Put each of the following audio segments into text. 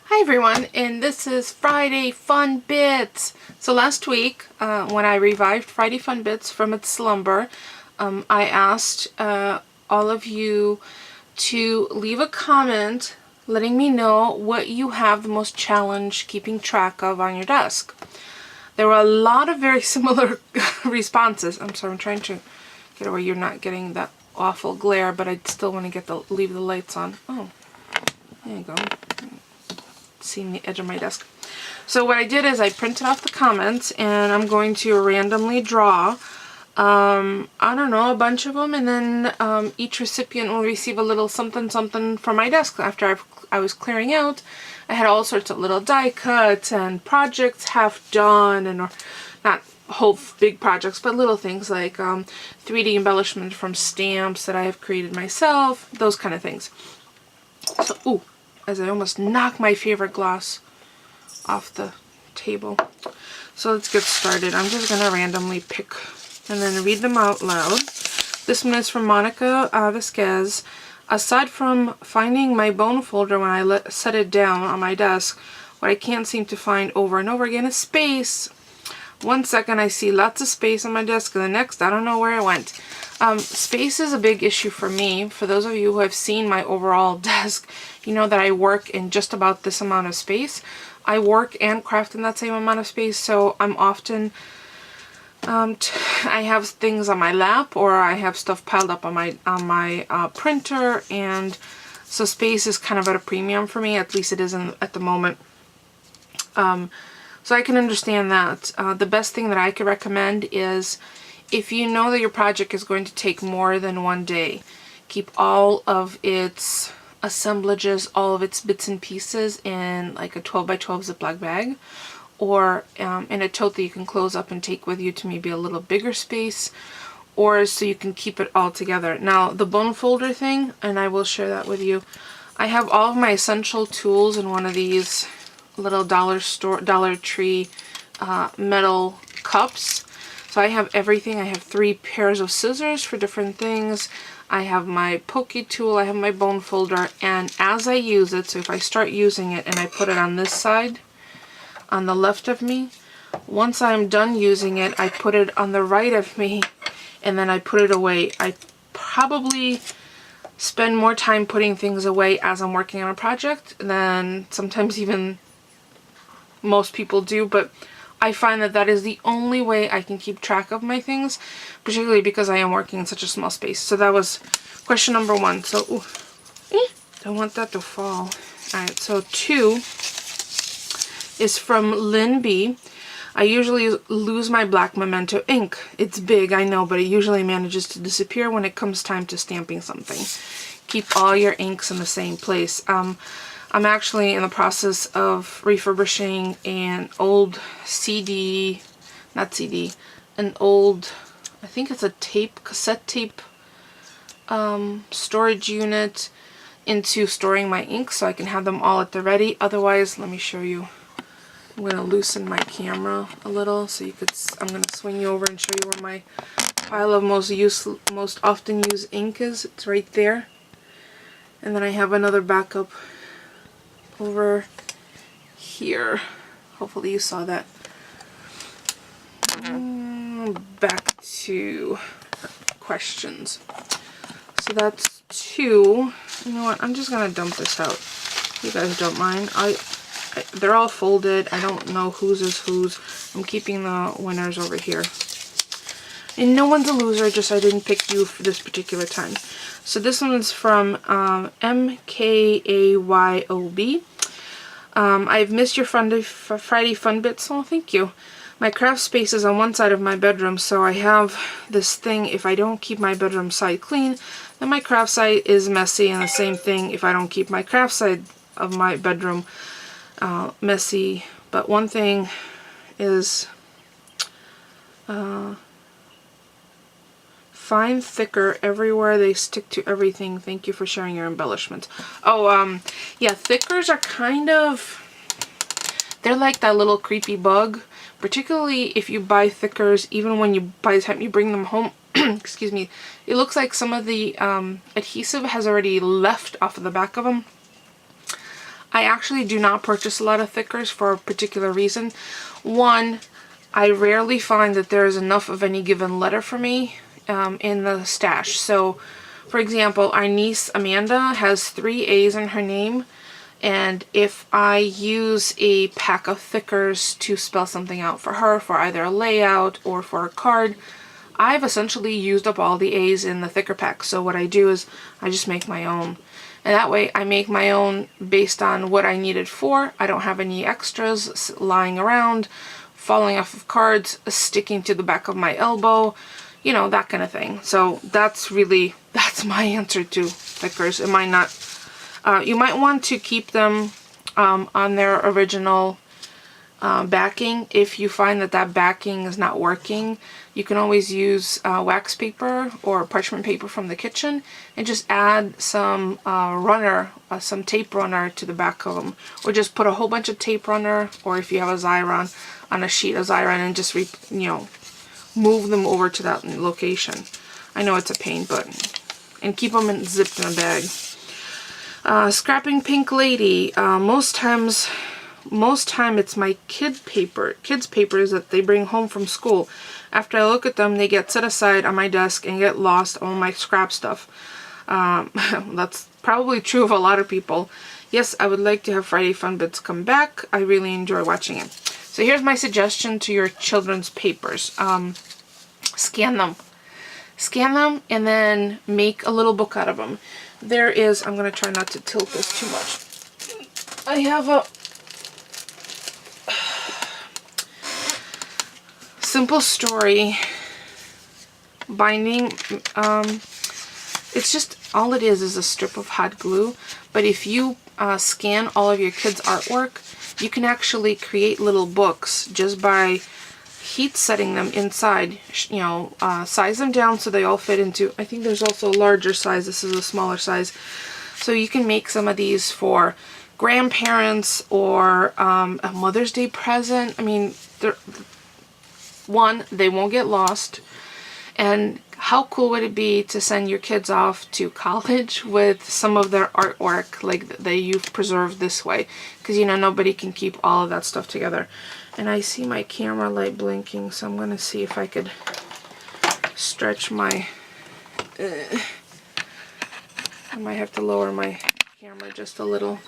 Hi everyone, and this is Friday Fun Bits. So last week, when I revived Friday Fun Bits from its slumber, I asked all of you to leave a comment letting me know what you have the most challenge keeping track of on your desk. There were a lot of very similar responses. I'm sorry, I'm trying to get it where you're not getting that awful glare, but I still want to leave the lights on. Oh, there you go. Seeing the edge of my desk. So what I did is I printed off the comments and I'm going to randomly draw I don't know, a bunch of them, and then each recipient will receive a little something something from my desk. After I was clearing out, I had all sorts of little die cuts and projects half done, and or not whole big projects, but little things like 3D embellishment from stamps that I have created myself, those kind of things. So, ooh, as I almost knock my favorite glass off the table. So let's get started. I'm just going to randomly pick and then read them out loud. This one is from Monica Vasquez. Aside from finding my bone folder when I set it down on my desk, what I can't seem to find over and over again is space. One second I see lots of space on my desk, and the next I don't know where it went. Space is a big issue for me. For those of you who have seen my overall desk, you know that I work in just about this amount of space. I work and craft in that same amount of space, so I'm often, I have things on my lap, or I have stuff piled up on my printer, and so space is kind of at a premium for me, at least it is at the moment. So I can understand that. The best thing that I could recommend is, if you know that your project is going to take more than one day, keep all of its assemblages, all of its bits and pieces in like a 12 by 12 Ziploc bag, or in a tote that you can close up and take with you to maybe a little bigger space, or so you can keep it all together. Now the bone folder thing, and I will share that with you, I have all of my essential tools in one of these little Dollar Tree metal cups. So I have everything. I have 3 pairs of scissors for different things. I have my pokey tool, I have my bone folder, and as I use it, so if I start using it and I put it on this side, on the left of me, once I'm done using it, I put it on the right of me, and then I put it away. I probably spend more time putting things away as I'm working on a project than sometimes even most people do, but I find that that is the only way I can keep track of my things, particularly because I am working in such a small space. So that was question number 1. So, don't want that to fall. Alright, so 2 is from Lynn B. I usually lose my black memento ink. It's big, I know, but it usually manages to disappear when it comes time to stamping something. Keep all your inks in the same place. I'm actually in the process of refurbishing an old an old, I think it's a cassette tape storage unit into storing my ink so I can have them all at the ready. Otherwise, let me show you. I'm going to loosen my camera a little so you could, I'm going to swing you over and show you where my pile of most often used ink is. It's right there. And then I have another backup over here. Hopefully you saw that. Back to questions. So that's 2. You know what? I'm just gonna dump this out. You guys don't mind. They're all folded. I don't know whose is whose. I'm keeping the winners over here. And no one's a loser, just I didn't pick you for this particular time. So this one's from MKAYOB. I've missed your Friday Fun Bits. Oh, thank you. My craft space is on one side of my bedroom, so I have this thing, if I don't keep my bedroom side clean, then my craft side is messy, and the same thing if I don't keep my craft side of my bedroom messy. But one thing is find thicker everywhere, they stick to everything. Thank you for sharing your embellishments. Oh, yeah, thickers are kind of, they're like that little creepy bug, particularly if you buy thickers, even when by the time you bring them home, excuse me, it looks like some of the adhesive has already left off of the back of them. I actually do not purchase a lot of thickers for a particular reason. One, I rarely find that there is enough of any given letter for me in the stash. So, for example, our niece Amanda has 3 A's in her name, and if I use a pack of thickers to spell something out for her, for either a layout or for a card, I've essentially used up all the A's in the thicker pack. So what I do is I just make my own. And that way I make my own based on what I need it for. I don't have any extras lying around, falling off of cards, sticking to the back of my elbow, you know, that kind of thing. So that's my answer to thickers. It might not, you might want to keep them on their original backing. If you find that that backing is not working, you can always use wax paper or parchment paper from the kitchen and just add some some tape runner to the back of them, or just put a whole bunch of tape runner, or if you have a Xyron, on a sheet of Xyron, and just move them over to that location. I know it's a pain, but and keep them zipped in a bag. Scrapping Pink Lady. Most time it's my kids' papers that they bring home from school. After I look at them, they get set aside on my desk and get lost on my scrap stuff. That's probably true of a lot of people. Yes, I would like to have Friday Fun Bits come back. I really enjoy watching it. So here's my suggestion to your children's papers. Scan them. Scan them and then make a little book out of them. There is, I'm going to try not to tilt this too much. I have a Simple Story binding. It's just, all it is a strip of hot glue. But if you scan all of your kids' artwork, you can actually create little books just by heat setting them inside. Size them down so they all fit into, I think there's also a larger size. This is a smaller size. So you can make some of these for grandparents or a Mother's Day present. I mean, they won't get lost. And how cool would it be to send your kids off to college with some of their artwork like that you've preserved this way? Because, nobody can keep all of that stuff together. And I see my camera light blinking, so I'm going to see if I could stretch my... I might have to lower my camera just a little.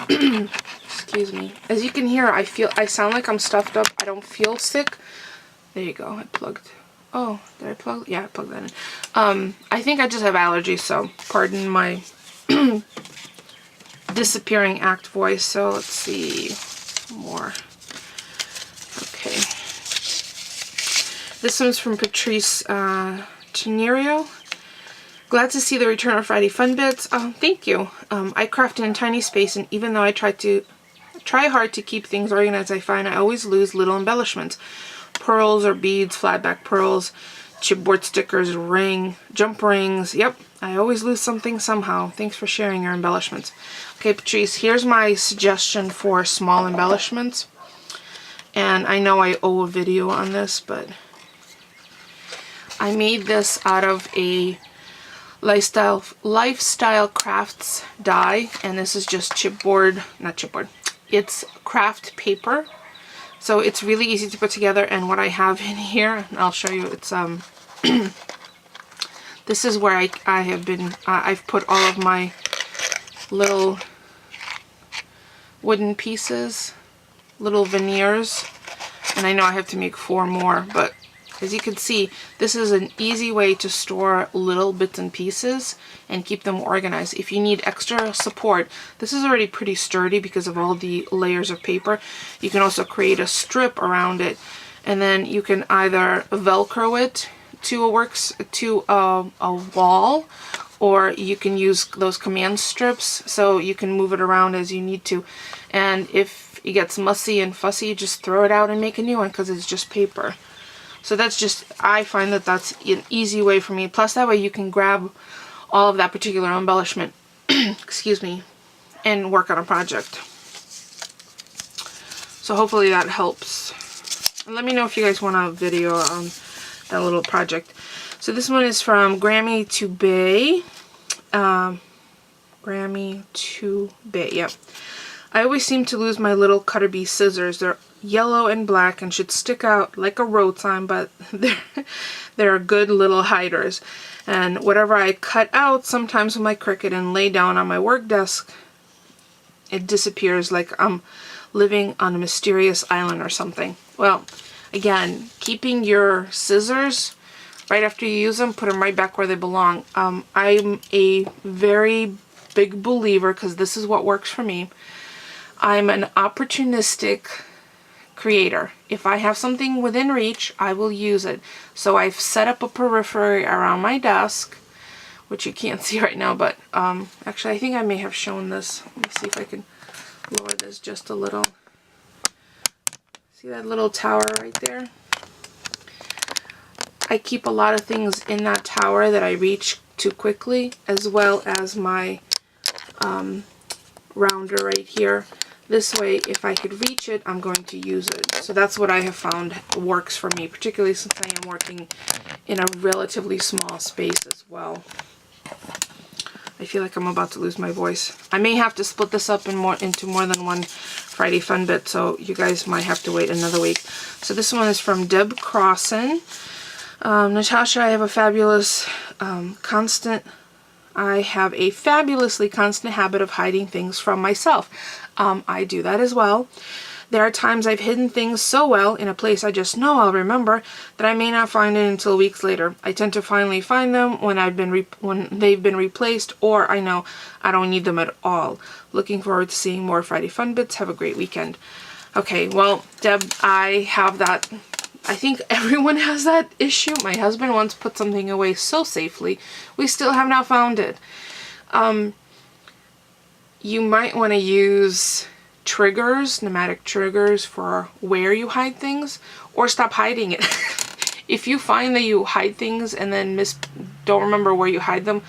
Excuse me. As you can hear, I sound like I'm stuffed up. I don't feel sick. There you go. I plugged. Oh, did I plug? Yeah, I plugged that in. I think I just have allergies, so pardon my disappearing act voice. So let's see more. Okay. This one's from Patrice Chinerio. Glad to see the return of Friday Fun Bits. Oh, thank you. I craft in a tiny space, and even though I try hard to keep things organized, I find I always lose little embellishments. Pearls or beads, flat back pearls, chipboard stickers, jump rings. Yep, I always lose something somehow. Thanks for sharing your embellishments. Okay, Patrice, here's my suggestion for small embellishments. And I know I owe a video on this, but I made this out of a Lifestyle Crafts die, and this is just it's craft paper. So it's really easy to put together, and what I have in here, and I'll show you, it's this is where I've put all of my little wooden pieces, little veneers, and I know I have to make 4 more, but as you can see, this is an easy way to store little bits and pieces and keep them organized. If you need extra support, this is already pretty sturdy because of all the layers of paper. You can also create a strip around it, and then you can either Velcro it to a wall, or you can use those command strips so you can move it around as you need to. And if it gets mussy and fussy, just throw it out and make a new one because it's just paper. So I find that that's an easy way for me. Plus that way you can grab all of that particular embellishment, excuse me, and work on a project. So hopefully that helps. And let me know if you guys want a video on that little project. So this one is from Grammy to Bay. Grammy 2B. Yep. I always seem to lose my little Cutter Bee scissors. They're yellow and black and should stick out like a road sign, but they're good little hiders. And whatever I cut out sometimes with my Cricut and lay down on my work desk, it disappears like I'm living on a mysterious island or something. Well, again, keeping your scissors right after you use them, put them right back where they belong. I'm a very big believer, because this is what works for me. I'm an opportunistic creator. If I have something within reach, I will use it. So I've set up a periphery around my desk, which you can't see right now, but actually I think I may have shown this. Let me see if I can lower this just a little. See that little tower right there? I keep a lot of things in that tower that I reach too quickly, as well as my rounder right here. This way, if I could reach it, I'm going to use it. So that's what I have found works for me, particularly since I am working in a relatively small space as well. I feel like I'm about to lose my voice. I may have to split this up into more than one Friday Fun Bit, so you guys might have to wait another week. So this one is from Deb Crossan. Natasha, I have a fabulous I have a fabulously constant habit of hiding things from myself. I do that as well. There are times I've hidden things so well in a place I just know I'll remember that I may not find it until weeks later. I tend to finally find them when they've been replaced, or I know I don't need them at all. Looking forward to seeing more Friday Fun Bits. Have a great weekend. Okay, well, Deb, I have that. I think everyone has that issue. My husband once put something away so safely. We still have not found it. You might want to use triggers, pneumatic triggers, for where you hide things, or stop hiding it. If you find that you hide things and then don't remember where you hide them,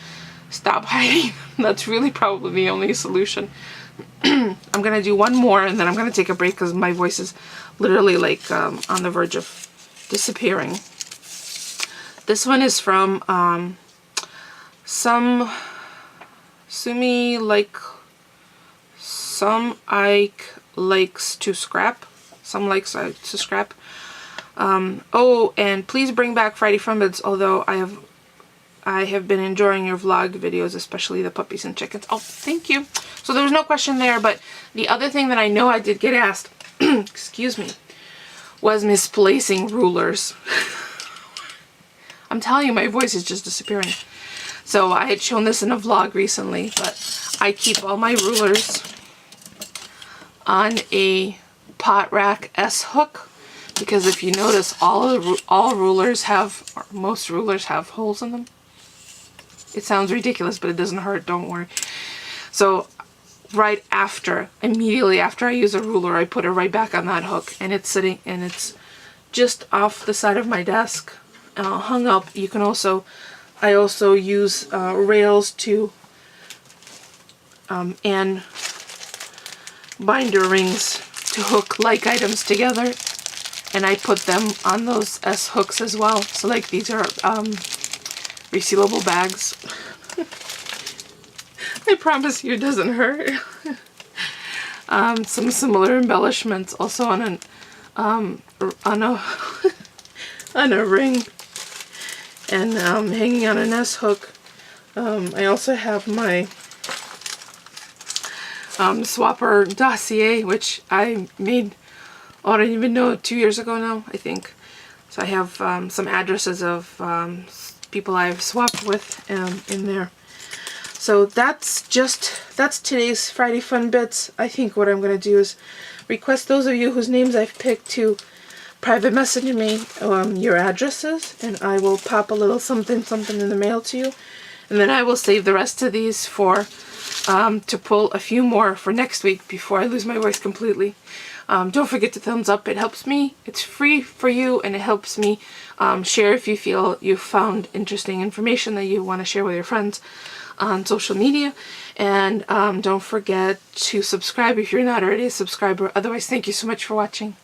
stop hiding. That's really probably the only solution. I'm gonna do one more and then I'm gonna take a break because my voice is literally like on the verge of disappearing. This one is from some Ike likes to scrap. Some likes to scrap. Oh, and please bring back Friday Fun Bits, although I have been enjoying your vlog videos, especially the puppies and chickens. Oh, thank you. So there was no question there, but the other thing that I know I did get asked, excuse me, was misplacing rulers. I'm telling you, my voice is just disappearing. So I had shown this in a vlog recently, but I keep all my rulers on a pot rack S-hook, because if you notice, all rulers have, or most rulers have holes in them. It sounds ridiculous, but it doesn't hurt, don't worry. So right after, immediately after I use a ruler, I put it right back on that hook, and it's sitting, and it's just off the side of my desk, hung up. You can also, I also use rails to, and binder rings to hook like items together, and I put them on those S hooks as well. So like these are resealable bags. I promise you it doesn't hurt. Some similar embellishments also on an on a on a ring, and hanging on an S hook. I also have my swapper dossier, which I made, oh, I don't even know, 2 years ago now, I think. So I have some addresses of people I've swapped with in there. So that's today's Friday Fun Bits. I think what I'm going to do is request those of you whose names I've picked to private message me your addresses, and I will pop a little something in the mail to you. And then I will save the rest of these for to pull a few more for next week before I lose my voice completely. Don't forget to thumbs up. It helps me. It's free for you, and it helps me share if you feel you found interesting information that you want to share with your friends on social media. And don't forget to subscribe if you're not already a subscriber. Otherwise, thank you so much for watching.